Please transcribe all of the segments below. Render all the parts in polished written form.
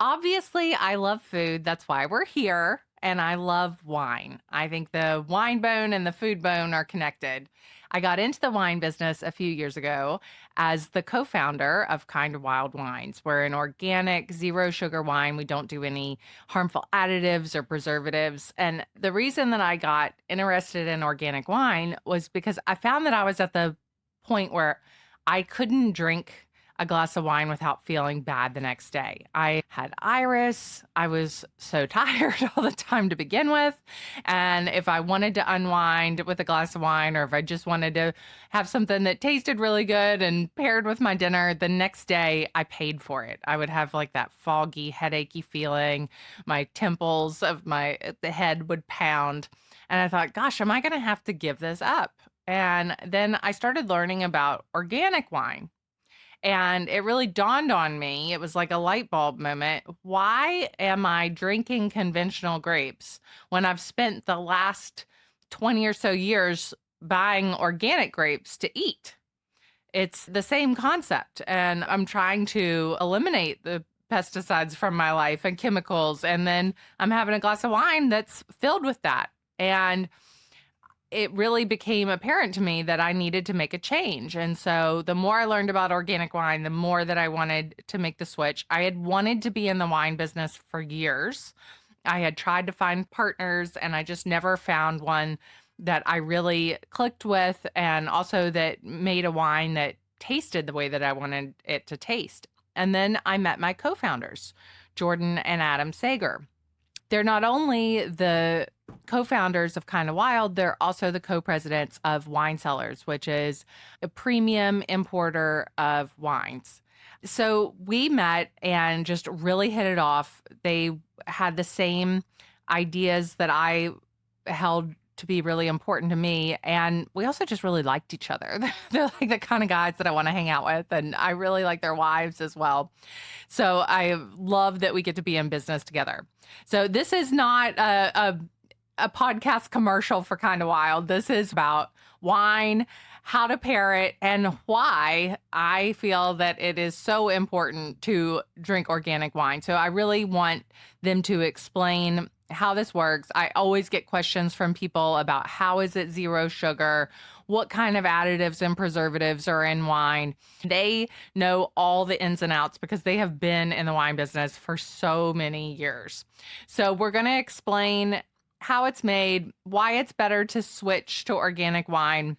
Obviously, I love food. That's why we're here. And I love wine. I think the wine bone and the food bone are connected. I got into the wine business a few years ago as the co founder of Kind of Wild Wines. We're an organic, zero sugar wine. We don't do any harmful additives or preservatives. And the reason that I got interested in organic wine was because I found that I was at the point where I couldn't drink a glass of wine without feeling bad the next day. I had iris. I was so tired all the time to begin with. And if I wanted to unwind with a glass of wine, or if I just wanted to have something that tasted really good and paired with my dinner, the next day I paid for it. I would have like that foggy, headachy feeling. My temples of the head would pound. And I thought, gosh, am I going to have to give this up? And then I started learning about organic wine. And it really dawned on me, it was like a light bulb moment. Why am I drinking conventional grapes when I've spent the last 20 or so years buying organic grapes to eat? It's the same concept. And I'm trying to eliminate the pesticides from my life and chemicals. And then I'm having a glass of wine that's filled with that. And it really became apparent to me that I needed to make a change. And so the more I learned about organic wine, the more that I wanted to make the switch. I had wanted to be in the wine business for years. I had tried to find partners and I just never found one that I really clicked with and also that made a wine that tasted the way that I wanted it to taste. And then I met my co-founders, Jordan and Adam Sager. They're not only the co-founders of Kind of Wild, they're also the co-presidents of Wine Cellars, which is a premium importer of wines. So we met and just really hit it off. They had the same ideas that I held to be really important to me. And we also just really liked each other. They're like the kind of guys that I want to hang out with. And I really like their wives as well. So I love that we get to be in business together. So this is not a podcast commercial for Kind of Wild. This is about wine, how to pair it, and why I feel that it is so important to drink organic wine. So I really want them to explain how this works. I always get questions from people about how is it zero sugar? What kind of additives and preservatives are in wine? They know all the ins and outs because they have been in the wine business for so many years. So we're going to explain how it's made, why it's better to switch to organic wine,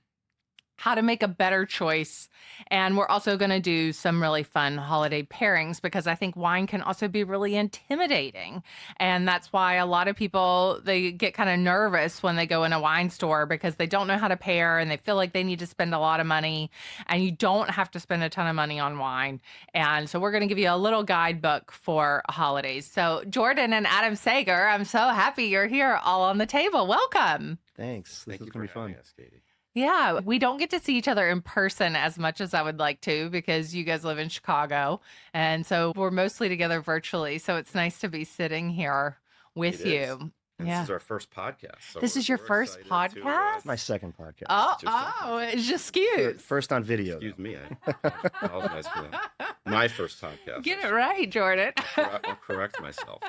how to make a better choice. And we're also going to do some really fun holiday pairings because I think wine can also be really intimidating. And that's why a lot of people, they get kind of nervous when they go in a wine store because they don't know how to pair and they feel like they need to spend a lot of money. And you don't have to spend a ton of money on wine. And so we're going to give you a little guidebook for holidays. So Jordan and Adam Sager, I'm so happy you're here all on the table. Welcome. Thanks. This is going to be fun. Us, Katie. Yeah, we don't get to see each other in person as much as I would like to because you guys live in Chicago. And so we're mostly together virtually. So it's nice to be sitting here with It is. you. And Yeah. This is our first podcast. So This is your we're first excited podcast? My second podcast. It's just cute. First on video. Excuse me. I apologize for that. My first podcast. Get it right, Jordan. I'll correct myself.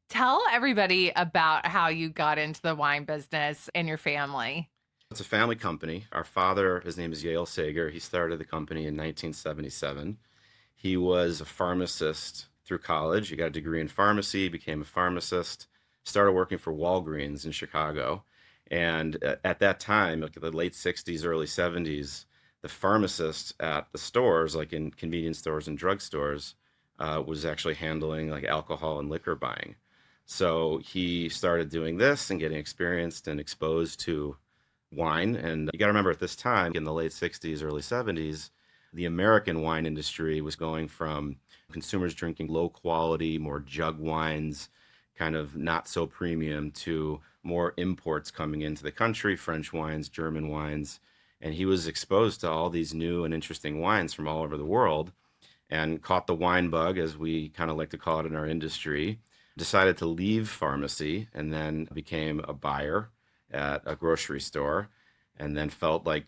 Tell everybody about how you got into the wine business and your family. It's a family company. Our father, his name is Yale Sager. He started the company in 1977. He was a pharmacist through college. He got a degree in pharmacy, became a pharmacist, started working for Walgreens in Chicago. And at that time, like the late 60s, early 70s, the pharmacist at the stores, like in convenience stores and drugstores, was actually handling like alcohol and liquor buying. So he started doing this and getting experienced and exposed to wine. And you got to remember at this time, in the late 60s, early 70s, the American wine industry was going from consumers drinking low quality, more jug wines, kind of not so premium, to more imports coming into the country, French wines, German wines. And he was exposed to all these new and interesting wines from all over the world and caught the wine bug, as we kind of like to call it in our industry, decided to leave pharmacy and then became a buyer at a grocery store, and then felt like,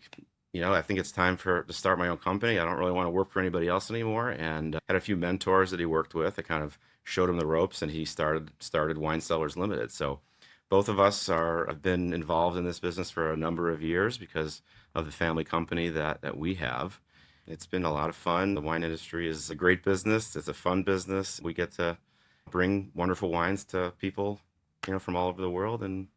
I think it's time to start my own company. I don't really want to work for anybody else anymore. And had a few mentors that he worked with that kind of showed him the ropes, and he started Wine Cellars Limited. So both of us have been involved in this business for a number of years because of the family company that we have. It's been a lot of fun. The wine industry is a great business. It's a fun business. We get to bring wonderful wines to people, from all over the world and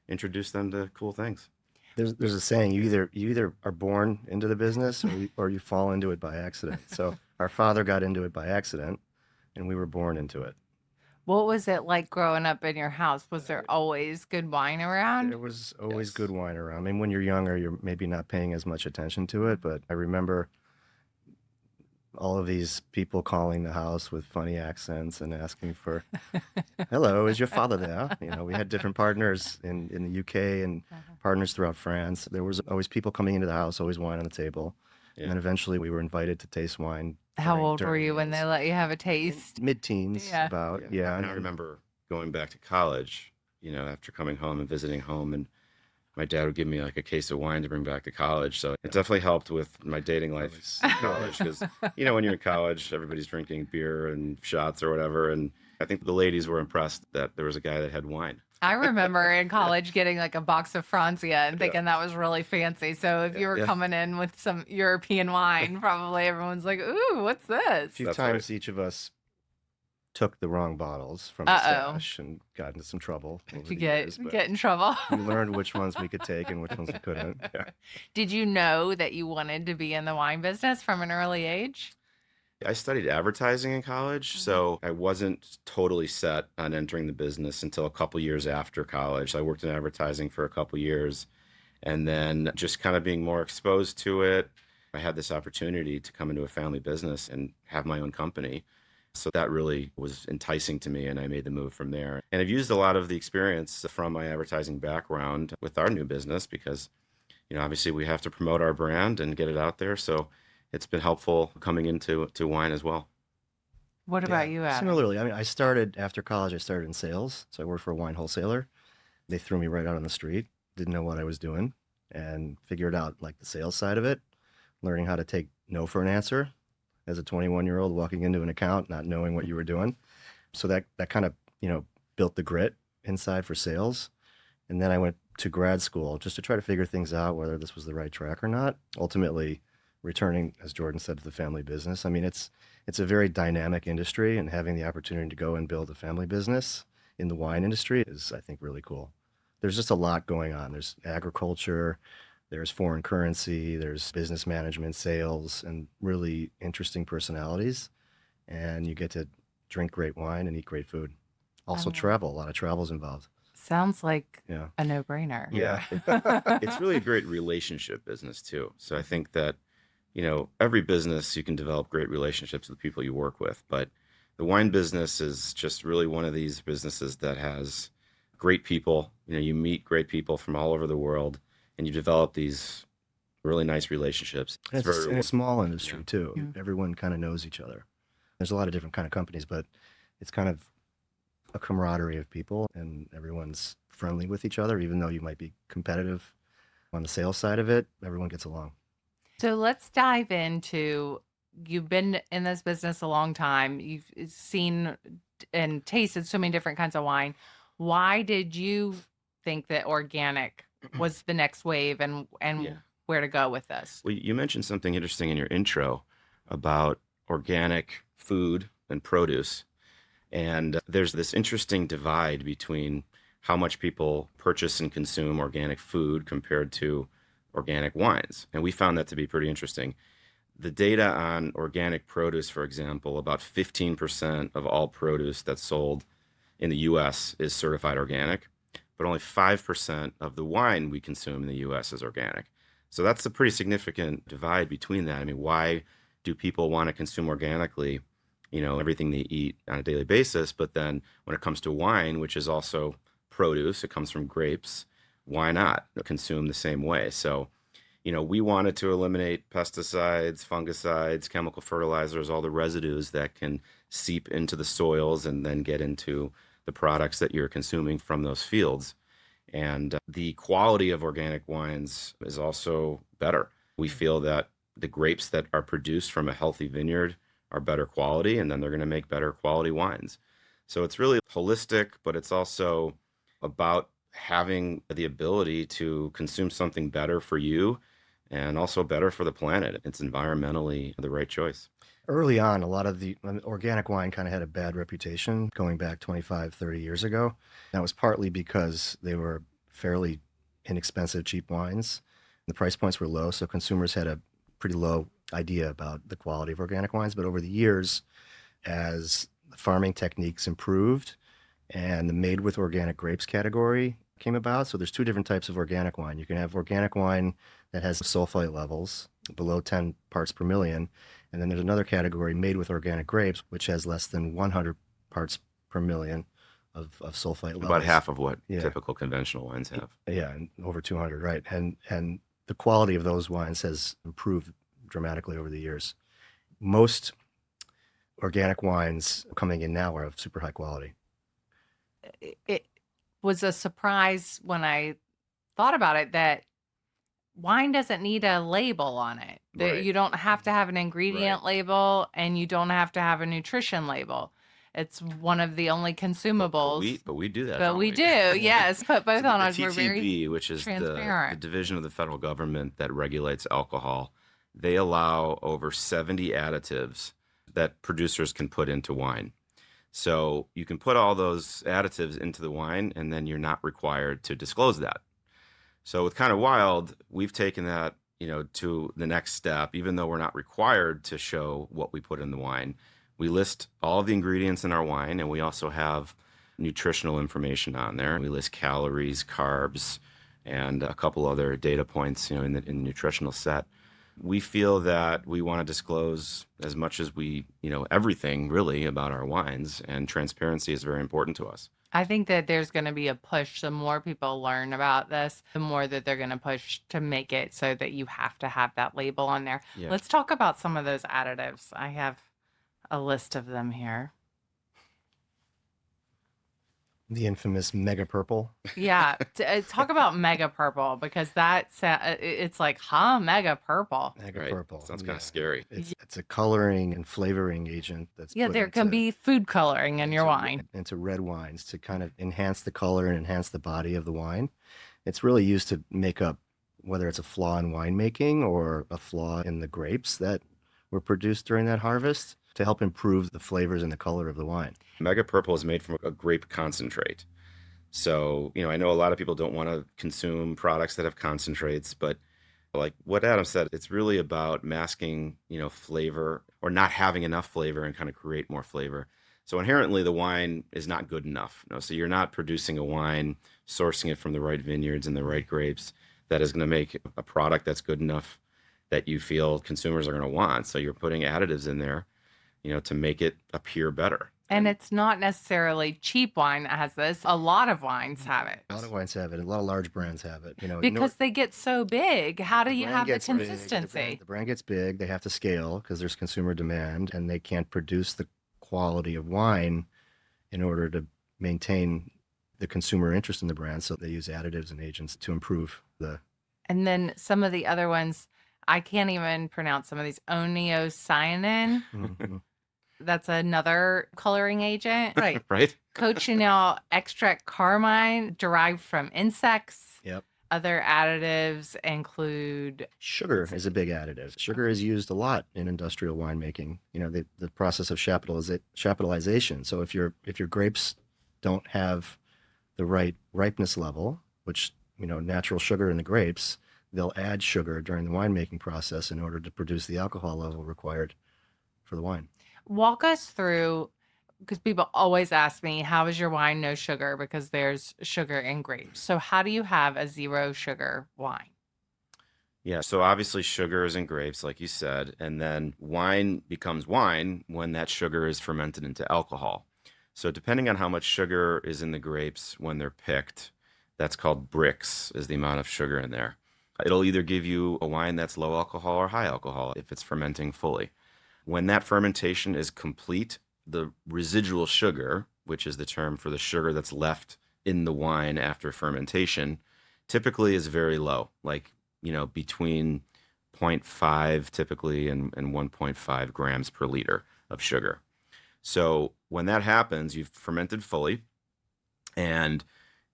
introduce them to cool things. There's a saying, you either are born into the business or you fall into it by accident. So our father got into it by accident, and we were born into it. What was it like growing up in your house? Was there always good wine around? There was always Yes. good wine around. I mean, when you're younger, you're maybe not paying as much attention to it, but I remember all of these people calling the house with funny accents and asking for, "Hello, is your father there?" We had different partners in the UK and partners throughout France. There was always people coming into the house, always wine on the table. Yeah. And then eventually we were invited to taste wine. How old were during you when they meals. let you have a taste? Mid-teens, Yeah. about, Yeah. yeah. And I remember going back to college, after coming home and visiting home, and my dad would give me like a case of wine to bring back to college. So it definitely helped with my dating life in college because, when you're in college, everybody's drinking beer and shots or whatever. And I think the ladies were impressed that there was a guy that had wine. I remember in college getting like a box of Francia and thinking that was really fancy. So if you were Yeah. coming in with some European wine, probably everyone's like, "Ooh, what's A this?" few That's times right. each of us took the wrong bottles from the stash and got into some trouble over Did you the years, but get in trouble? we learned which ones we could take and which ones we couldn't. Yeah. Did you know that you wanted to be in the wine business from an early age? I studied advertising in college, so I wasn't totally set on entering the business until a couple years after college. I worked in advertising for a couple years, and then just kind of being more exposed to it, I had this opportunity to come into a family business and have my own company. So that really was enticing to me, and I made the move from there. And I've used a lot of the experience from my advertising background with our new business because, obviously we have to promote our brand and get it out there. So it's been helpful coming into wine as well. What about you, Adam? Similarly, I mean, after college, I started in sales. So I worked for a wine wholesaler. They threw me right out on the street, didn't know what I was doing, and figured out like the sales side of it, learning how to take no for an answer as a 21-year-old walking into an account, not knowing what you were doing. So that kind of, built the grit inside for sales. And then I went to grad school just to try to figure things out, whether this was the right track or not. Ultimately, returning, as Jordan said, to the family business. I mean, it's a very dynamic industry, and having the opportunity to go and build a family business in the wine industry is, I think, really cool. There's just a lot going on. There's agriculture, there's foreign currency, there's business management, sales, and really interesting personalities. And you get to drink great wine and eat great food. Also travel. A lot of travel's involved. Sounds like Yeah. a no-brainer. Yeah. It's really a great relationship business too. So I think that, every business you can develop great relationships with people you work with, but the wine business is just really one of these businesses that has great people. You meet great people from all over the world and you develop these really nice relationships. And it's in a small industry Yeah. too. Yeah. Everyone kind of knows each other. There's a lot of different kind of companies, but it's kind of a camaraderie of people, and everyone's friendly with each other, even though you might be competitive on the sales side of it. Everyone gets along. So let's dive into, you've been in this business a long time. You've seen and tasted so many different kinds of wine. Why did you think that organic was the next wave and Yeah. where to go with this? Well, you mentioned something interesting in your intro about organic food and produce. And there's this interesting divide between how much people purchase and consume organic food compared to organic wines. And we found that to be pretty interesting. The data on organic produce, for example, about 15% of all produce that's sold in the US is certified organic, but only 5% of the wine we consume in the US is organic. So that's a pretty significant divide between that. I mean, why do people want to consume organically, everything they eat on a daily basis? But then when it comes to wine, which is also produce, it comes from grapes, why not consume the same way? So, we wanted to eliminate pesticides, fungicides, chemical fertilizers, all the residues that can seep into the soils and then get into the products that you're consuming from those fields. And the quality of organic wines is also better. We feel that the grapes that are produced from a healthy vineyard are better quality, and then they're going to make better quality wines. So it's really holistic, but it's also about having the ability to consume something better for you and also better for the planet. It's environmentally the right choice. Early on, a lot of the organic wine kind of had a bad reputation going back 25, 30 years ago. That was partly because they were fairly inexpensive, cheap wines. The price points were low, so consumers had a pretty low idea about the quality of organic wines. But over the years, as the farming techniques improved and the made with organic grapes category came about, so there's two different types of organic wine. You can have organic wine that has sulfite levels below 10 parts per million. And then there's another category made with organic grapes, which has less than 100 parts per million of sulfite levels. About half of what Yeah. typical conventional wines have. Yeah, and over 200, right? And the quality of those wines has improved dramatically over the years. Most organic wines coming in now are of super high quality. It was a surprise when I thought about it that wine doesn't need a label on it. Right. You don't have to have an ingredient Right. label and you don't have to have a nutrition label. It's one of the only consumables. But we do that, But don't we do, yes. Put both So on the us. We're very TTB, which is the transparent. division of the federal government that regulates alcohol, they allow over 70 additives that producers can put into wine. So you can put all those additives into the wine, and then you're not required to disclose that. So with Kind of Wild, we've taken that, to the next step. Even though we're not required to show what we put in the wine, we list all of the ingredients in our wine, and we also have nutritional information on there. We list calories, carbs, and a couple other data points, in the nutritional set. We feel that we want to disclose as much as we, everything really about our wines, and transparency is very important to us. I think that there's going to be a push. The more people learn about this, the more that they're going to push to make it so that you have to have that label on there. Yeah. Let's talk about some of those additives. I have a list of them here. The infamous mega purple. Yeah, talk about mega purple because it's like, mega purple. Mega Right. purple. Sounds kind of scary. It's a coloring and flavoring agent that's Yeah, put there can be food coloring in your wine. into red wines to kind of enhance the color and enhance the body of the wine. It's really used to make up whether it's a flaw in winemaking or a flaw in the grapes that were produced during that harvest to help improve the flavors and the color of the wine. Mega Purple is made from a grape concentrate. So, I know a lot of people don't want to consume products that have concentrates, but like what Adam said, it's really about masking, flavor or not having enough flavor and kind of create more flavor. So inherently the wine is not good enough. So you're not producing a wine, sourcing it from the right vineyards and the right grapes that is going to make a product that's good enough that you feel consumers are going to want. So you're putting additives in there, to make it appear better. And it's not necessarily cheap wine that has this. A lot of wines have it. A lot of wines have it. A lot of large brands have it. Because they get so big. How do you brand have the gets big, consistency? the brand gets big. They have to scale because there's consumer demand, and they can't produce the quality of wine in order to maintain the consumer interest in the brand. So they use additives and agents to improve the. And then some of the other ones, I can't even pronounce some of these. Oneocyanin. Mhm. That's another coloring agent. Right. Right? Cochineal extract carmine derived from insects. Yep. Other additives include Sugar is a big additive. Sugar is used a lot in industrial winemaking. The process of chaptalization. So if your grapes don't have the right ripeness level, which natural sugar in the grapes, they'll add sugar during the winemaking process in order to produce the alcohol level required for the wine. walk us through because people always ask me, how is your wine no sugar? Because there's sugar in grapes. So how do you have a zero sugar wine? Yeah, so obviously sugar is in grapes, like you said, and then wine becomes wine when that sugar is fermented into alcohol. So depending on how much sugar is in the grapes when they're picked, that's called Brix, is the amount of sugar in there. It'll either give you a wine that's low alcohol or high alcohol if it's fermenting fully. When that fermentation is complete, the residual sugar, which is the term for the sugar that's left in the wine after fermentation, typically is very low, like between 0.5 typically and 1.5 grams per liter of sugar. So when that happens, you've fermented fully, and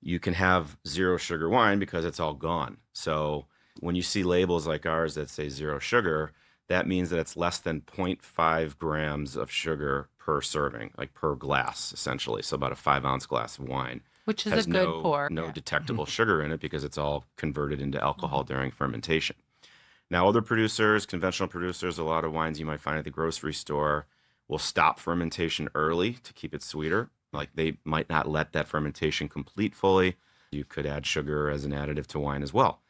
you can have zero sugar wine because it's all gone. So when you see labels like ours that say zero sugar, that means that it's less than 0.5 grams of sugar per serving, like per glass, essentially. So about a 5-ounce glass of wine Which is a has good no pour. no Yeah. detectable sugar in it because it's all converted into alcohol Mhm. during fermentation. Now, other producers, conventional producers, a lot of wines you might find at the grocery store will stop fermentation early to keep it sweeter. Like they might not let that fermentation complete fully. You could add sugar as an additive to wine as well.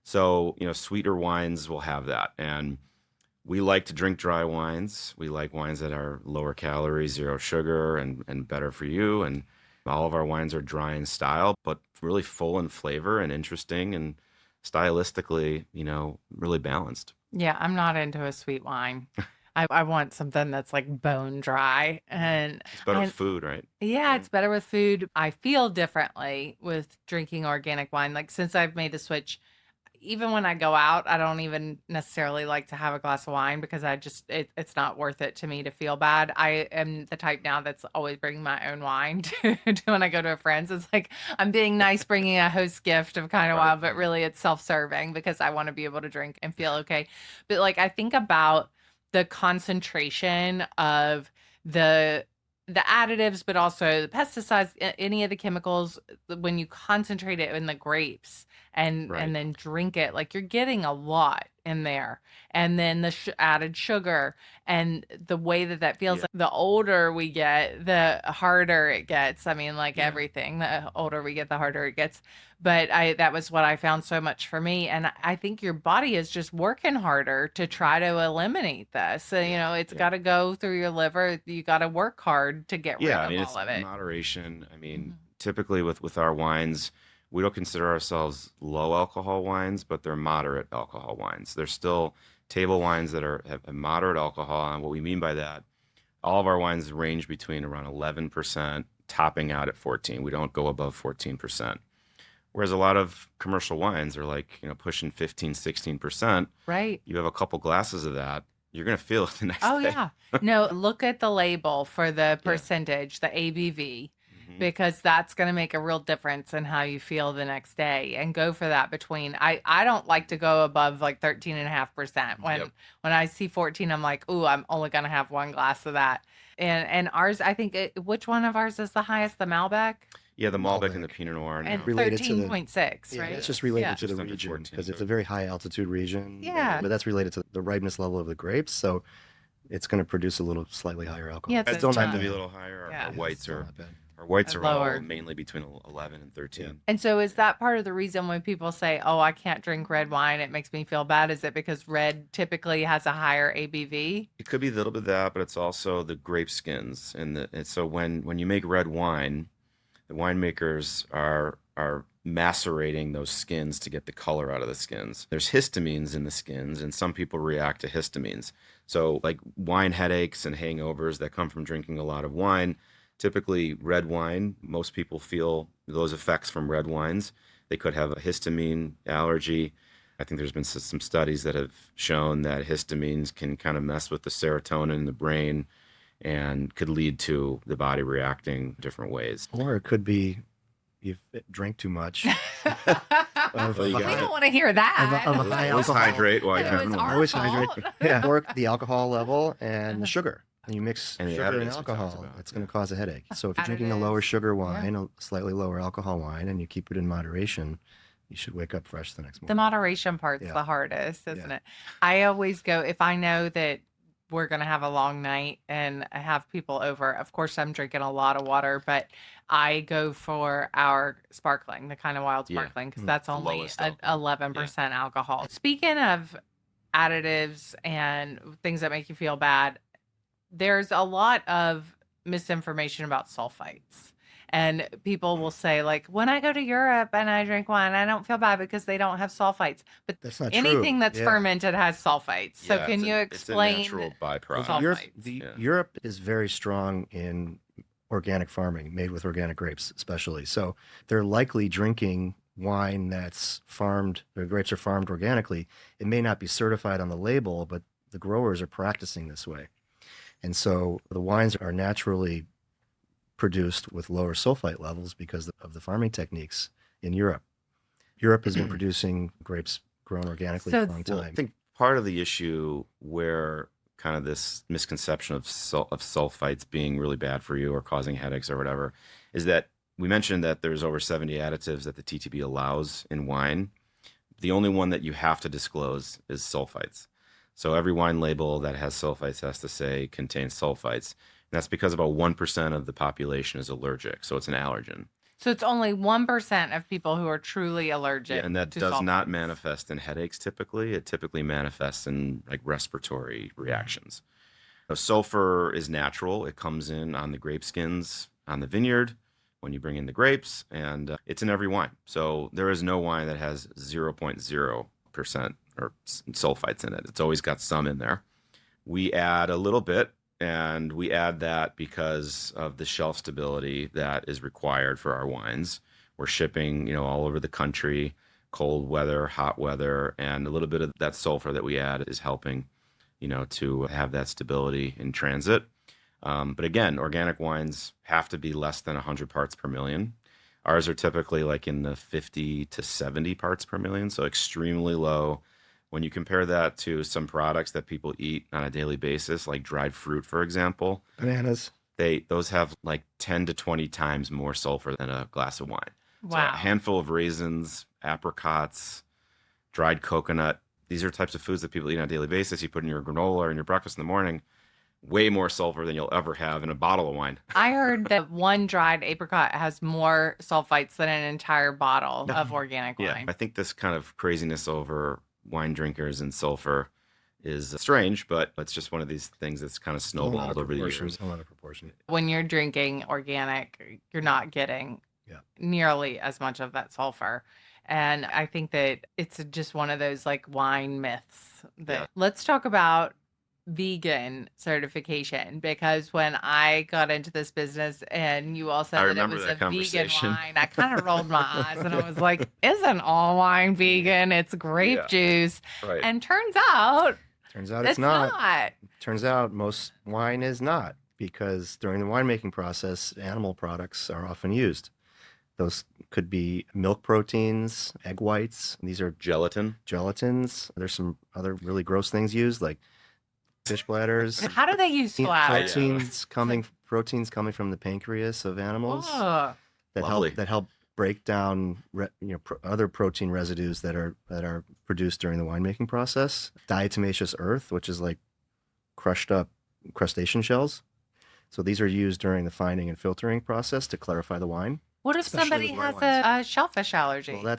So, sweeter wines will have that. And we like to drink dry wines. We like wines that are lower calorie, zero sugar, and better for you. And all of our wines are dry in style, but really full in flavor and interesting and stylistically, really balanced. Yeah, I'm not into a sweet wine. I want something that's like bone dry. And It's better with and food, right? yeah, it's better with food. I feel differently with drinking organic wine. Like since I've made the switch, even when I go out, I don't even necessarily like to have a glass of wine because it's not worth it to me to feel bad. I am the type now that's always bringing my own wine to when I go to a friend's. It's like I'm being nice, bringing a host gift of kind of Right. wild, but really it's self-serving because I want to be able to drink and feel okay. But like I think about the concentration of the the additives, but also the pesticides, any of the chemicals, when you concentrate it in the grapes and Right. then drink it, like you're getting a lot in there, and then the added sugar and the way that that feels. Yeah. Like the older we get, the harder it gets. I mean, like Yeah. everything, the older we get, the harder it gets. But I that was what I found so much for me, and I think your body is just working harder to try to eliminate this. So, it's Yeah. got to go through your liver. You got to work hard to get rid Yeah, I of mean, all it's of it. moderation. I mean, Mhm. typically with our wines, we don't consider ourselves low alcohol wines, but they're moderate alcohol wines. They're still table wines that have a moderate alcohol. And what we mean by that, all of our wines range between around 11%, topping out at 14. We don't go above 14%. Whereas a lot of commercial wines are like, pushing 15, 16%. Right. You have a couple glasses of that, you're going to feel it the next Oh, day. yeah. No, look at the label for the Yeah. percentage, the ABV, Mhm. because that's going to make a real difference in how you feel the next day. And go for that between, I don't like to go above like 13.5%. Yep. When I see 14, I'm like, ooh, I'm only going to have one glass of that. And ours, I think, which one of ours is the highest? The Malbec? Yeah, the Malbec and the Malbec. Pinot Noir And now. Related to the 13.6, Yeah, right? it's just Yeah. related Yeah. to the Just under region 14, because it's so- a very high altitude region. Yeah. But that's related to the ripeness level of the grapes, so it's going to produce a little slightly higher alcohol. Yeah, It it's Still tend not to be a bad. little higher. Yeah. Our Yeah, whites still are not bad. our whites are Lower. all mainly between 11 and 13. And so is that part of the reason when people say, "Oh, I can't drink red wine, it makes me feel bad," is it because red typically has a higher ABV? It could be a little bit of that, but it's also the grape skins and so when you make red wine, the winemakers are macerating those skins to get the color out of the skins. There's histamines in the skins, and some people react to histamines. So, like wine headaches and hangovers that come from drinking a lot of wine, typically red wine, most people feel those effects from red wines. They could have a histamine allergy. I think there's been some studies that have shown that histamines can kind of mess with the serotonin in the brain and could lead to the body reacting different ways. Or it could be you've drank too much. Of Well, you We got don't it. want to hear that. Of a high Always alcohol. hydrate while you're It having was wine. our Always fault. hydrate. Yeah. Or the alcohol level and the sugar. And you mix And the sugar and additives we talked alcohol, about, it's going yeah. to cause a headache. So if you're drinking a lower Additives. sugar wine, a slightly lower alcohol wine, and you keep it in moderation, you should wake up fresh the next The morning. moderation part's Yeah. the hardest, isn't Yeah. it? I always go if I know that we're gonna have a long night and I have people over. Of course, I'm drinking a lot of water, but I go for our sparkling, the kind of wild Yeah. sparkling, because Mm. that's The only lowest alcohol. 11% alcohol. Speaking of additives and things that make you feel bad, there's a lot of misinformation about sulfites. And people will say, like, when I go to Europe and I drink wine, I don't feel bad because they don't have sulfites. But That's not anything true. that's Yeah. fermented has sulfites. So Yeah, can you it's a explain? natural byproduct. Sulfites. Europe, Europe is very strong in organic farming, made with organic grapes, especially. So they're likely drinking wine that's farmed, their grapes are farmed organically. It may not be certified on the label, but the growers are practicing this way. And so the wines are naturally produced with lower sulfite levels because of the farming techniques in Europe. Europe has been producing grapes grown organically for a long Well, I time. think part of the issue where kind of this misconception of sulfites being really bad for you or causing headaches or whatever is that we mentioned that there's over 70 additives that the TTB allows in wine. The only one that you have to disclose is sulfites. So every wine label that has sulfites has to say contains sulfites. And that's because about 1% of the population is allergic. So it's an allergen. So it's only 1% of people who are truly allergic And that to does not sulfites. manifest in headaches typically. It typically manifests in like respiratory reactions. Now, sulfur is natural. It comes in on the grape skins on the vineyard when you bring in the grapes, and it's in every wine. So there is no wine that has 0.0% or sulfites in it. It's always got some in there. We add a little bit, and we add that because of the shelf stability that is required for our wines. We're shipping, all over the country, cold weather, hot weather, and a little bit of that sulfur that we add is helping, to have that stability in transit. But again, organic wines have to be less than 100 parts per million. Ours are typically like in the 50 to 70 parts per million, so extremely low. When you compare that to some products that people eat on a daily basis, like dried fruit, for example, Bananas. those have like 10 to 20 times more sulfur than a glass of wine. So a Wow. handful of raisins, apricots, dried coconut. These are types of foods that people eat on a daily basis. You put in your granola or in your breakfast in the morning, way more sulfur than you'll ever have in a bottle of wine. I heard that one dried apricot has more sulfites than an entire bottle of organic Yeah, wine. I think this kind of craziness over wine drinkers and sulfur is strange, but it's just one of these things that's kind of snowballed over the years. A lot of proportion. When you're drinking organic, you're not getting Yeah. nearly as much of that sulfur. And I think that it's just one of those like wine myths that Yeah. let's talk about vegan certification, because when I got into this business and you all said I that it remember was that a vegan conversation. wine, I kind of rolled my eyes and I was like, isn't all wine vegan? It's grape Yeah. juice. Right. And turns out Turns out it's not. Turns out most wine is not, because during the winemaking process, animal products are often used. Those could be milk proteins, egg whites. These are Gelatin. gelatins. There's some other really gross things used, like fish bladders. How do they use flour? Proteins coming from the pancreas of animals Ugh. Lovely. that help break down other protein residues that are produced during the winemaking process. Diatomaceous earth, which is like crushed up crustacean shells. So these are used during the fining and filtering process to clarify the wine. What if Especially somebody with white has a shellfish allergy? Well,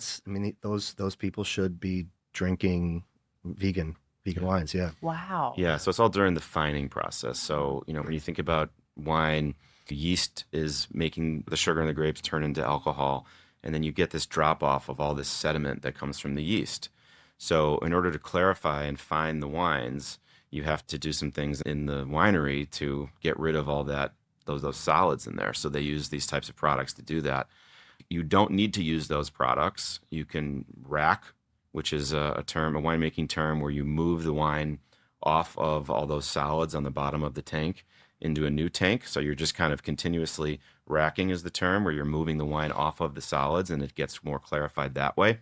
those people should be drinking vegan wines. Yeah. Wow. Yeah, so it's all during the fining process. So, when you think about wine, yeast is making the sugar in the grapes turn into alcohol, and then you get this drop off of all this sediment that comes from the yeast. So, in order to clarify and fine the wines, you have to do some things in the winery to get rid of all that those solids in there. So they use these types of products to do that. You don't need to use those products. You can rack, which is a winemaking term where you move the wine off of all those solids on the bottom of the tank into a new tank. So you're just kind of continuously racking is the term, where you're moving the wine off of the solids and it gets more clarified that way.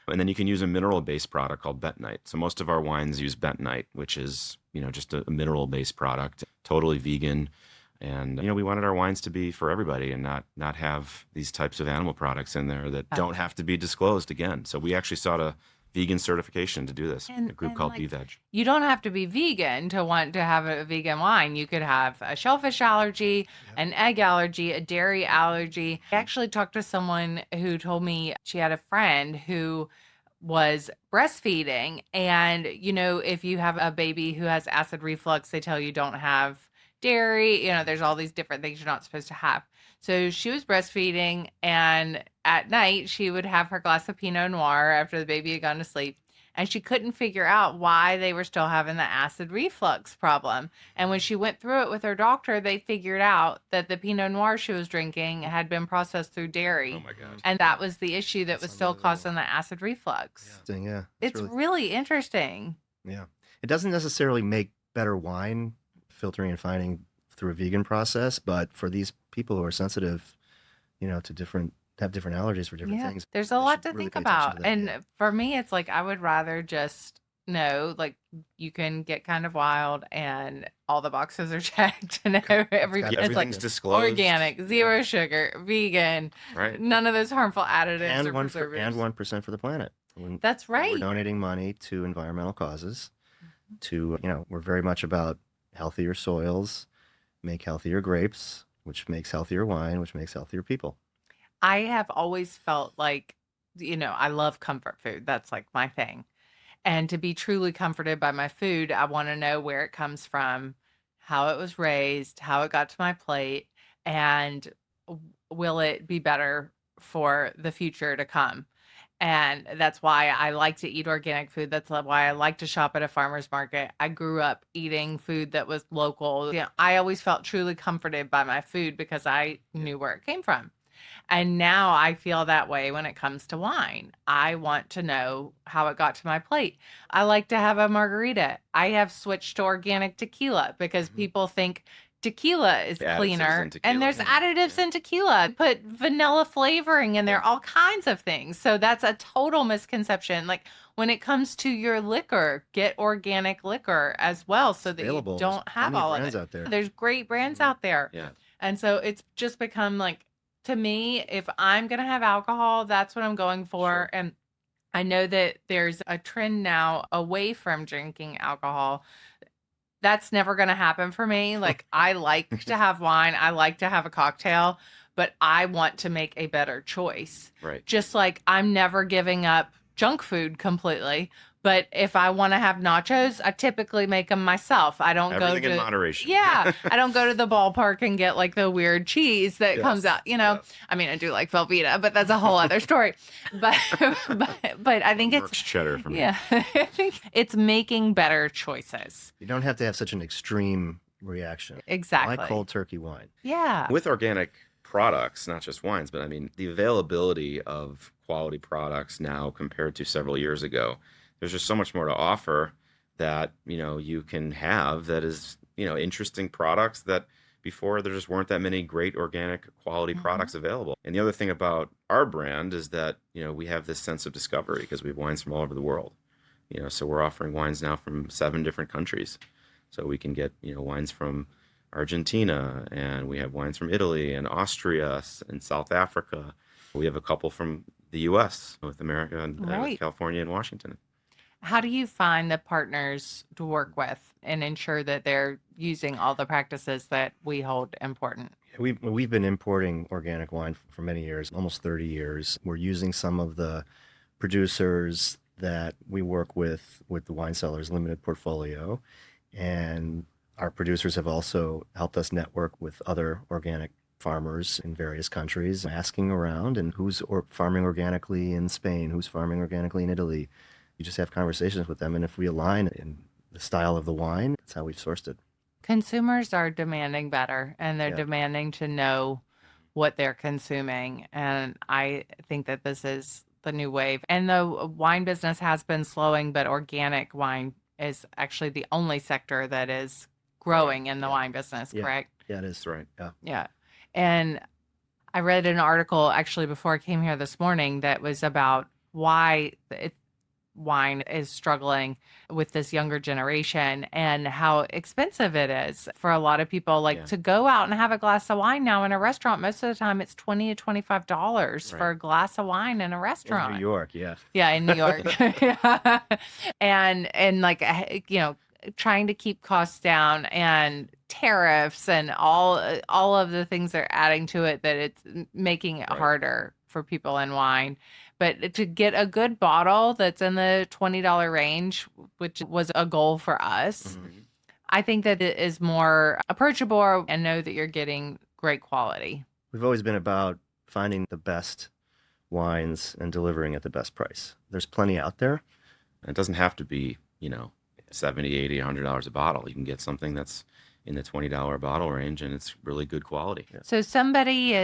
And then you can use a mineral-based product called bentonite. So most of our wines use bentonite, which is, just a mineral-based product, totally vegan. And, we wanted our wines to be for everybody and not have these types of animal products in there that don't have to be disclosed again. So we actually sought a vegan certification to do this, a group called BVeg. You don't have to be vegan to want to have a vegan wine. You could have a shellfish allergy, an egg allergy, a dairy allergy. I actually talked to someone who told me she had a friend who was breastfeeding. And, if you have a baby who has acid reflux, they tell you don't have dairy. There's all these different things you're not supposed to have. So she was breastfeeding, and at night she would have her glass of Pinot Noir after the baby had gone to sleep. And she couldn't figure out why they were still having the acid reflux problem. And when she went through it with her doctor, they figured out that the Pinot Noir she was drinking had been processed through dairy. Oh my God. And that was the issue that That's was still unbelievable. causing the acid reflux. Yeah. It's really interesting. Yeah. It doesn't necessarily make better wine, filtering and fining through a vegan process. But for these people who are sensitive, to have different allergies for different Yeah, things, there's a they lot should to really think pay attention about. to that. Yeah. And for me, it's like I would rather just know, like, you can get kind of wild and all the boxes are checked and got it's like Everything's disclosed. organic, zero sugar, vegan, Right. none of those harmful additives And or preservatives. 1% for the planet. That's We're right. donating money to environmental causes. We're very much about healthier soils, make healthier grapes, which makes healthier wine, which makes healthier people. I have always felt like, I love comfort food. That's like my thing. And to be truly comforted by my food, I want to know where it comes from, how it was raised, how it got to my plate, and will it be better for the future to come. And that's why I like to eat organic food. That's why I like to shop at a farmer's market. I grew up eating food that was local. I always felt truly comforted by my food because I knew where it came from. And now I feel that way when it comes to wine. I want to know how it got to my plate. I like to have a margarita. I have switched to organic tequila because people think tequila is Additives in cleaner, and tequila, there's yeah. additives in tequila. Put vanilla flavoring in there, all kinds of things. So that's a total misconception. Like when it comes to your liquor, get organic liquor as well so that you Available. don't There's have plenty of all of brands it. out there. There's great brands out there. Yeah. And so it's just become like, to me, if I'm going to have alcohol, that's what I'm going for. Sure. And I know that there's a trend now away from drinking alcohol. That's never going to happen for me. Like, I like to have wine, I like to have a cocktail, but I want to make a better choice. Right. Just like I'm never giving up junk food completely. But if I want to have nachos, I typically make them myself. I don't Everything go to in moderation. Yeah, I don't go to the ballpark and get like the weird cheese that comes out, yes. I mean, I do like Velveeta, but that's a whole other story. But but I think Merck's cheddar for me. yeah, I think it's making better choices. You don't have to have such an extreme reaction. Exactly. Like cold turkey wine. Yeah. With organic products, not just wines, but I mean, the availability of quality products now compared to several years ago, there's just so much more to offer that, you can have that is, interesting products that before there just weren't that many great organic quality products available. And the other thing about our brand is that, we have this sense of discovery because we have wines from all over the world. So we're offering wines now from 7 different countries. So we can get, wines from Argentina, and we have wines from Italy and Austria and South Africa. We have a couple from the U.S. with America and Right. with California and Washington. How do you find the partners to work with and ensure that they're using all the practices that we hold important? We've been importing organic wine for many years, almost 30 years. We're using some of the producers that we work with the Wine Cellars Limited portfolio, and our producers have also helped us network with other organic farmers in various countries, asking around and who's farming organically in Spain, who's farming organically in Italy. You just have conversations with them, and if we align in the style of the wine, that's how we've sourced it. Consumers are demanding better, and they're Yeah. demanding to know what they're consuming. And I think that this is the new wave. And the wine business has been slowing, but organic wine is actually the only sector that is growing in the Yeah. wine business, Yeah. correct? Yeah, it is. That's right. Yeah. Yeah. And I read an article actually before I came here this morning that was about why wine is struggling with this younger generation and how expensive it is for a lot of people. Like Yeah. to go out and have a glass of wine now in a restaurant, most of the time it's $20 to $25 for Right. a glass of wine in a In restaurant. New York, yeah. Yeah, in New York. Yeah. And like trying to keep costs down and tariffs and all of the things that are adding to it, that it's making it Right. harder for people in wine. But to get a good bottle that's in the $20 range, which was a goal for us, Mhm. I think that it is more approachable and know that you're getting great quality. We've always been about finding the best wines and delivering at the best price. There's plenty out there. It doesn't have to be, $70, $80, $100 a bottle. You can get something that's in the $20 bottle range, and it's really good quality. So somebody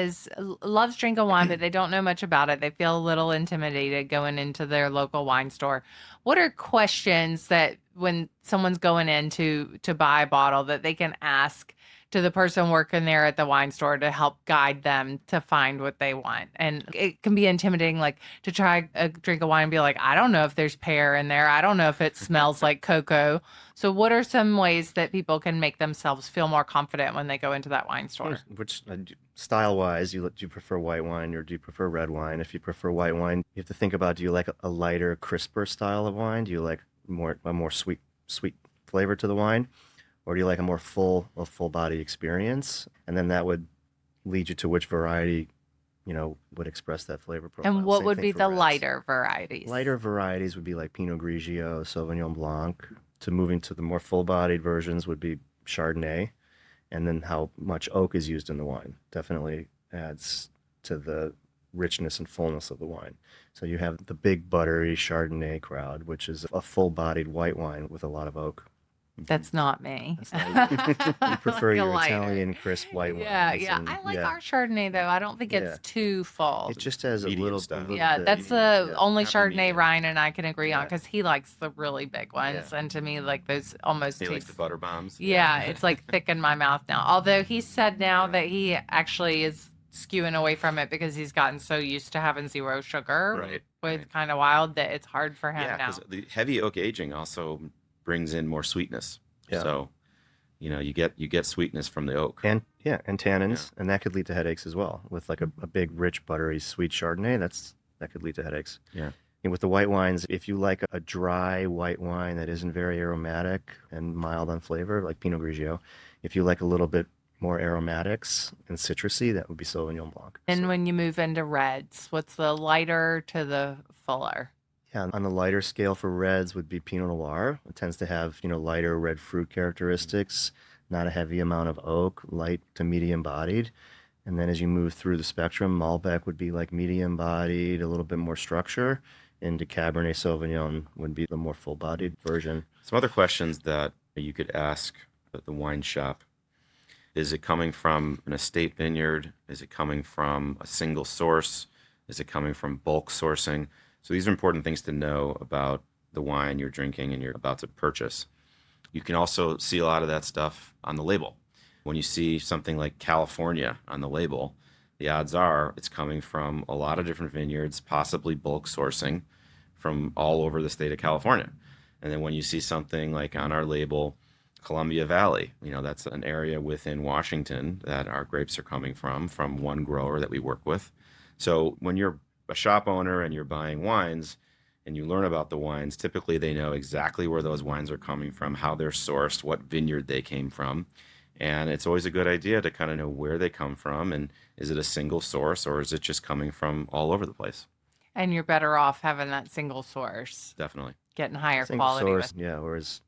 loves drinking wine, but they don't know much about it. They feel a little intimidated going into their local wine store. What are questions that when someone's going in to buy a bottle that they can ask to the person working there at the wine store to help guide them to find what they want. And it can be intimidating, like to try a drink of wine and be like, I don't know if there's pear in there. I don't know if it smells like cocoa. So, what are some ways that people can make themselves feel more confident when they go into that wine store? Which style-wise, do you prefer white wine or do you prefer red wine? If you prefer white wine, you have to think about, do you like a lighter, crisper style of wine? Do you like a more sweet flavor to the wine? Or do you like a full body experience? And then that would lead you to which variety, would express that flavor profile. And what Same would thing be for the reds. lighter varieties? Lighter varieties would be like Pinot Grigio, Sauvignon Blanc. To moving to the more full-bodied versions would be Chardonnay. And then how much oak is used in the wine definitely adds to the richness and fullness of the wine. So you have the big buttery Chardonnay crowd, which is a full-bodied white wine with a lot of oak. That's not me. That's not you prefer Like a your lighter. Italian crisp white Yeah, wines. yeah. And I like yeah, our Chardonnay though. I don't think yeah. it's too full. It just has a Medium little, style. Yeah, bit. that's the Yeah. only Happy Chardonnay medium. Ryan and I can agree on Yeah. because he likes the really big ones, Yeah. and to me, like those almost He likes taste. the butter bombs. Yeah, it's like thick in my mouth now. Although he said now that he actually is skewing away from it because he's gotten so used to having zero sugar Right. with right. Kind of Wild that it's hard for him Yeah, now. because the heavy oak aging also brings in more sweetness. Yeah. So, you get sweetness from the oak. And tannins, and that could lead to headaches as well. With like a big, rich, buttery, sweet Chardonnay, that could lead to headaches. Yeah. And with the white wines, if you like a dry white wine that isn't very aromatic and mild on flavor, like Pinot Grigio, if you like a little bit more aromatics and citrusy, that would be Sauvignon Blanc. And So, when you move into reds, what's the lighter to the fuller? yeah, on the lighter scale for reds would be Pinot Noir. It tends to have, lighter red fruit characteristics, not a heavy amount of oak, light to medium bodied. And then as you move through the spectrum, Malbec would be like medium bodied, a little bit more structure. Into Cabernet Sauvignon would be the more full bodied version. Some other questions that you could ask at the wine shop. Is it coming from an estate vineyard? Is it coming from a single source? Is it coming from bulk sourcing? So these are important things to know about the wine you're drinking and you're about to purchase. You can also see a lot of that stuff on the label. When you see something like California on the label, the odds are it's coming from a lot of different vineyards, possibly bulk sourcing from all over the state of California. And then when you see something like on our label, Columbia Valley, that's an area within Washington that our grapes are coming from one grower that we work with. So when you're a shop owner and you're buying wines and you learn about the wines, typically they know exactly where those wines are coming from, how they're sourced, what vineyard they came from. And it's always a good idea to kind of know where they come from and is it a single source or is it just coming from all over the place? And you're better off having that single source, Definitely. getting higher Single quality source, with. yeah, or as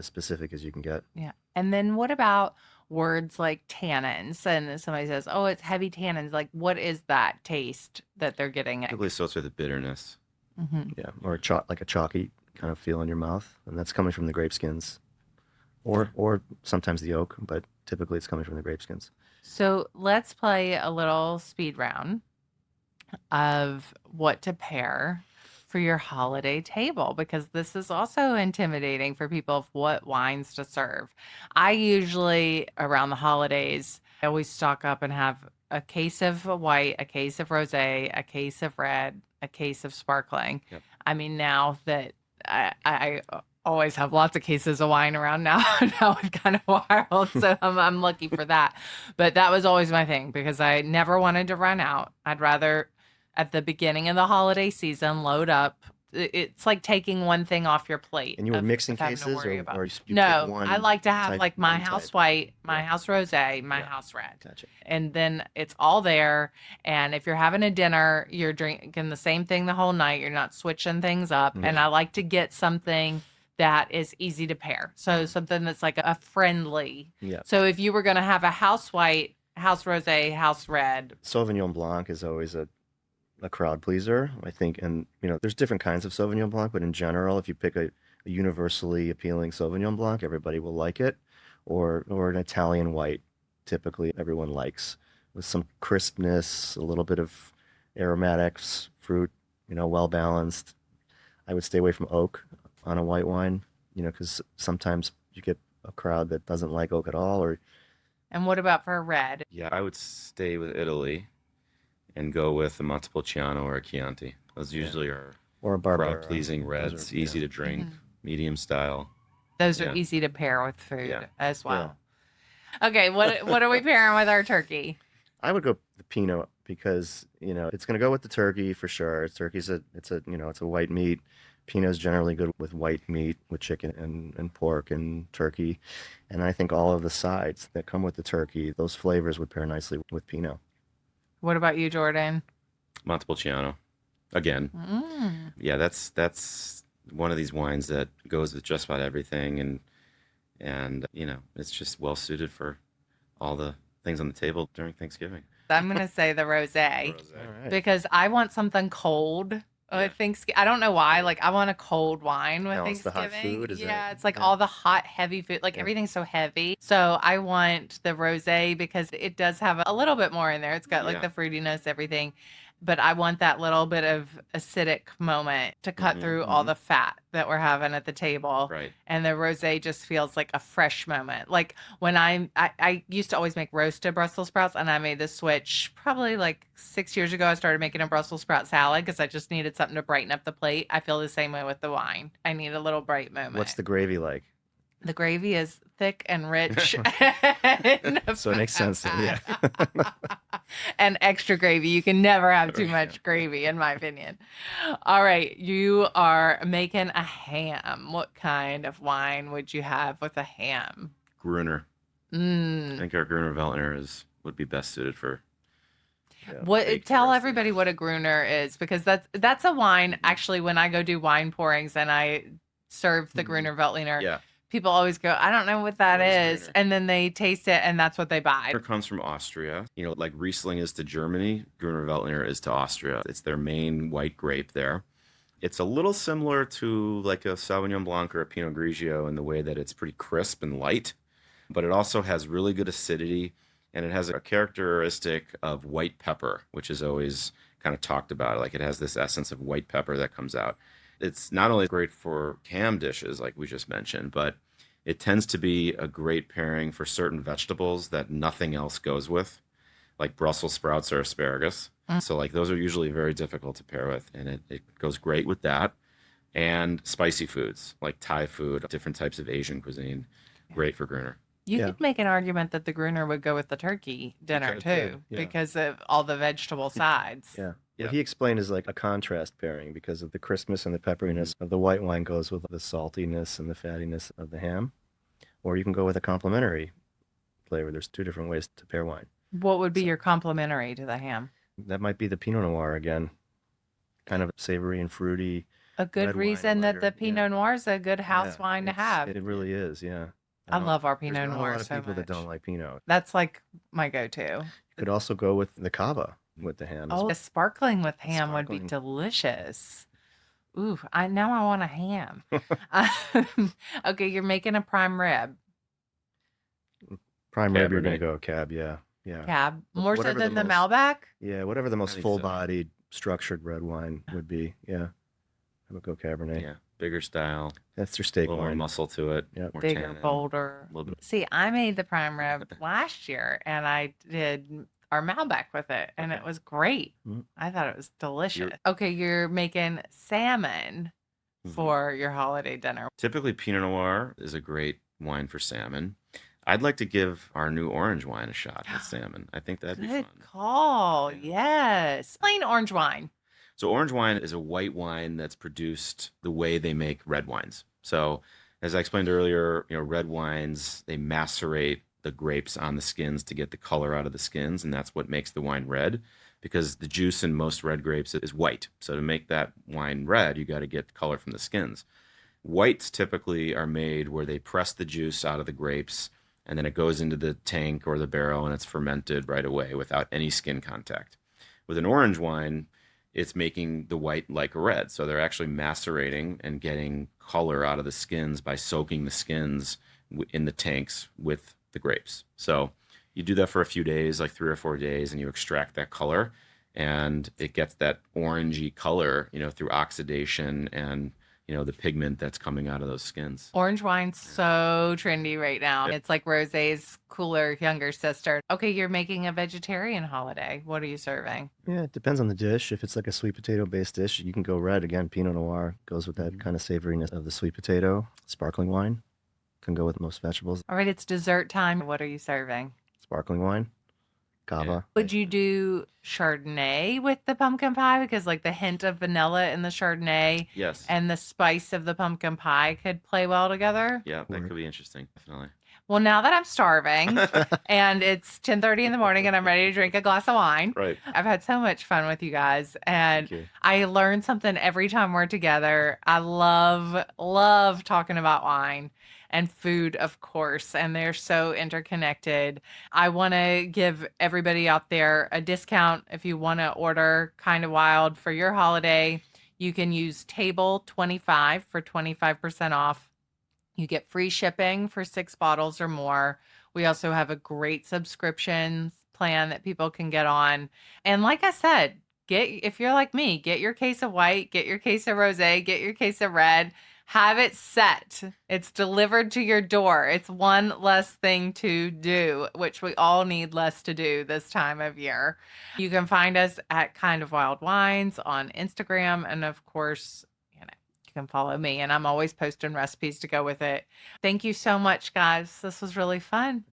specific as you can get. Yeah. And then what about words like tannins? And somebody says, oh, it's heavy tannins. Like, what is that taste that they're getting at? Typically associated with bitterness. Mm-hmm. Yeah, or like a chalky kind of feel in your mouth, and that's coming from the grape skins, or sometimes the oak, but typically it's coming from the grape skins. So let's play a little speed round of what to pair for your holiday table because this is also intimidating for people of what wines to serve. I usually, around the holidays, I always stock up and have a case of white, a case of rosé, a case of red, a case of sparkling. Yep. I mean, now that I always have lots of cases of wine around now. Now it's kind of wild, so I'm lucky for that. But that was always my thing because I never wanted to run out. I'd rather at the beginning of the holiday season load up. It's like taking one thing off your plate. And you were mixing of having to cases, worry or, about. or you pick No, one I like to have type- like my one house type? white, my Yeah. house rosé, my Yeah. house red. Gotcha. And then it's all there. And if you're having a dinner, you're drinking the same thing the whole night. You're not switching things up. Mhm. And I like to get something that is easy to pair. So something that's like a friendly. Yeah. So if you were going to have a house white, house rosé, house red. Sauvignon Blanc is always a crowd pleaser, I think. And, there's different kinds of Sauvignon Blanc, but in general, if you pick a universally appealing Sauvignon Blanc, everybody will like it. Or an Italian white, typically everyone likes, with some crispness, a little bit of aromatics, fruit, well balanced. I would stay away from oak on a white wine, because sometimes you get a crowd that doesn't like oak at all, or And what about for a red? Yeah, I would stay with Italy and go with a Montepulciano or a Chianti. Those Yeah. usually are Or a Barbera. crowd-pleasing Those reds, are, yeah. easy to drink, Mhm. medium style. Those are Yeah, easy to pair with yeah. food as Yeah. well. Okay, what are we pairing with our turkey? I would go the Pinot because, it's going to go with the turkey for sure. Turkey's it's a white meat. Pinot's generally good with white meat, with chicken and pork and turkey. And I think all of the sides that come with the turkey, those flavors would pair nicely with Pinot. What about you, Jordan? Montepulciano. Again, Mm. yeah, that's one of these wines that goes with just about everything, and it's just well suited for all the things on the table during Thanksgiving. I'm gonna say the rosé Rosé. All right. because I want something cold Yeah. with Thanksgiving. I don't know why. Like I want a cold wine with Balance the hot Thanksgiving. food, is Yeah, that? it's like Yeah. all the hot, heavy food. Like Yeah. everything's so heavy. So I want the rosé because it does have a little bit more in there. It's got like Yeah. the fruitiness, everything. But I want that little bit of acidic moment to cut Mhm, through all mhm. the fat that we're having at the table. Right. And the rosé just feels like a fresh moment. Like when I used to always make roasted Brussels sprouts, and I made the switch probably like 6 years ago. I started making a Brussels sprout salad because I just needed something to brighten up the plate. I feel the same way with the wine. I need a little bright moment. What's the gravy like? The gravy is thick and rich. So it makes sense then, yeah. And extra gravy. You can never have too much gravy, in my opinion. All right. You are making a ham. What kind of wine would you have with a ham? Gruner. I Mm. think our Gruner Veltliner would be best suited for Yeah. What baked tell roasted. everybody what a Gruner is because that's a wine actually when I go do wine pourings and I serve the Mhm. Gruner Veltliner, Yeah. people always go, I don't know what that What is is. Gruner? And then they taste it and that's what they buy. Gruner comes from Austria. Like Riesling is to Germany, Gruner Veltliner is to Austria. It's their main white grape there. It's a little similar to like a Sauvignon Blanc or a Pinot Grigio in the way that it's pretty crisp and light, but it also has really good acidity and it has a characteristic of white pepper, which is always kind of talked about. Like it has this essence of white pepper that comes out. It's not only great for ham dishes, like we just mentioned, but it tends to be a great pairing for certain vegetables that nothing else goes with, like Brussels sprouts or asparagus. Mm. So like those are usually very difficult to pair with, and it goes great with that. And spicy foods like Thai food, different types of Asian cuisine, great for Gruner. You Yeah. could make an argument that the Gruner would go with the turkey dinner could, too, yeah. because of all the vegetable sides. Yeah. Yeah. What he explained is like a contrast pairing because of the crispness and the pepperiness of the white wine goes with the saltiness and the fattiness of the ham. Or you can go with a complementary flavor. There's two different ways to pair wine. What would be your complementary to the ham? That might be the Pinot Noir again. Kind of savory and fruity. A good Red wine, reason that the lighter, Pinot yeah. Noir is a good house Yeah, wine to have. It really is, yeah. I don't- love our There's Pinot not a Noir lot of so people that much. don't like Pinot. That's like my go-to. You could also go with the cava with the ham as Oh, well. a sparkling with ham would be Sparkling. delicious. Ooh, I want a ham. Okay, you're making a prime rib. Prime rib, you're going Cabernet. to go cab, yeah. Yeah. Cab. More so Whatever than the most- Malbec? Yeah, whatever the most think so. full-bodied, structured red wine would be, yeah. I would go Cabernet. Yeah, bigger style, That's your a steak little more wine. muscle to it, Yep. more Bigger, tannin, bolder. a little bit. See, I made the prime rib last year and I did our Malbec with it and it Okay. was great. Mm. I thought it was delicious. Okay, you're making salmon Mhm. for your holiday dinner. Typically, Pinot Noir is a great wine for salmon. I'd like to give our new orange wine a shot with salmon. I think that'd be Good fun. call. Yeah. Yes. Plain orange wine. So orange wine is a white wine that's produced the way they make red wines. So as I explained earlier, red wines, they macerate the grapes on the skins to get the color out of the skins, and that's what makes the wine red because the juice in most red grapes is white. So to make that wine red, you got to get color from the skins. Whites typically are made where they press the juice out of the grapes and then it goes into the tank or the barrel and it's fermented right away without any skin contact. With an orange wine, it's making the white like a red. So they're actually macerating and getting color out of the skins by soaking the skins in the tanks with the grapes. So you do that for a few days, like 3 or 4 days, and you extract that color and it gets that orangey color, through oxidation and, the pigment that's coming out of those skins. Orange wine's so trendy right now. Yep. It's like Rosé's cooler younger sister. Okay, you're making a vegetarian holiday. What are you serving? Yeah, it depends on the dish. If it's like a sweet potato based dish, you can go red. Again, Pinot Noir goes with that kind of savoriness of the sweet potato. Sparkling wine can go with most vegetables. All right, it's dessert time. What are you serving? Sparkling wine, cava. Would you do Chardonnay with the pumpkin pie? Because like the hint of vanilla in the Chardonnay Yes. and the spice of the pumpkin pie could play well together. Yeah, that could be interesting. Definitely. Well, now that I'm starving and it's 10:30 in the morning and I'm ready to drink a glass of wine, Right. I've had so much fun with you guys, and Thank you. I learn something every time we're together. I love talking about wine and food, of course, and they're so interconnected. I want to give everybody out there a discount if you want to order Kind of Wild for your holiday. You can use Table 25 for 25% off. You get free shipping for 6 bottles or more. We also have a great subscription plan that people can get on. And like I said, if you're like me, get your case of white, get your case of rosé, get your case of red, have it set. It's delivered to your door. It's one less thing to do, which we all need less to do this time of year. You can find us at Kind of Wild Wines on Instagram, and of course, you can follow me, and I'm always posting recipes to go with it. Thank you so much, guys. This was really fun.